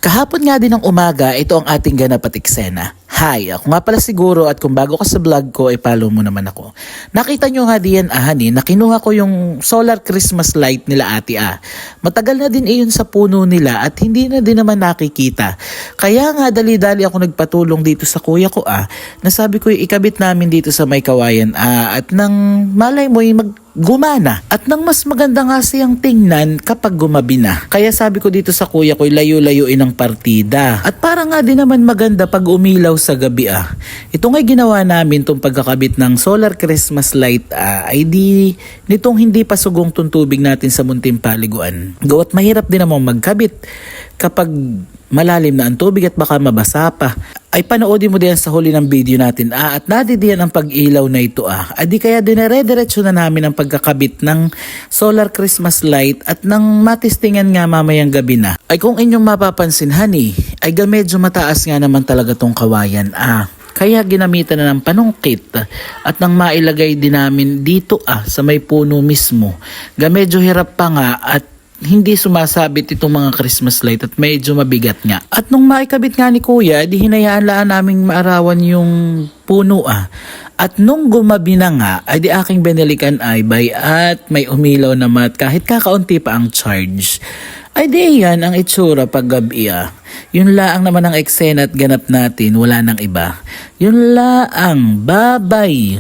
Kahapon nga din ng umaga, ito ang ating ganap at eksena. Hi, ako nga pala siguro at kung bago ka sa vlog ko, follow mo naman ako. Nakita nyo nga diyan na kinuha ko yung solar Christmas light nila ate Matagal na din iyon sa puno nila at hindi na din naman nakikita. Kaya nga dali-dali ako nagpatulong dito sa kuya ko nasabi ko ikabit namin dito sa may kawayan at nang malay mo gumana. At nang mas maganda nga siyang tingnan kapag gumabi na. Kaya sabi ko dito sa kuya ko, layo-layuin ang partida. At para nga din naman maganda pag umilaw sa gabi Ito nga ginawa namin tong pagkakabit ng solar Christmas light ay di nitong hindi pa sugong tong tubig natin sa munting paliguan. Gawat mahirap din naman magkabit kapag malalim na ang tubig at baka mabasa pa. Ay panoodin mo din sa huli ng video natin at nadidiyan ang pag-ilaw na ito Adi kaya dinere-diretso na namin ang pagkakabit ng solar Christmas light at nang matistingan nga mamayang gabi na. Ay kung inyong mapapansin ay medyo mataas nga naman talaga tong kawayan Kaya ginamitan na ng panungkit at nang mailagay din namin dito sa may puno mismo. Medyo hirap pa nga at hindi sumasabit itong mga Christmas light at medyo mabigat nga. At nung maikabit nga ni kuya, di hinayaan naming maarawan yung puno At nung gumabi na nga, ay di aking binalikan ibay at may umilaw naman kahit kakaunti pa ang charge. Ay di yan ang itsura pag gabi Yun laang naman ang eksena at ganap natin, wala nang iba. Yun laang, bye-bye!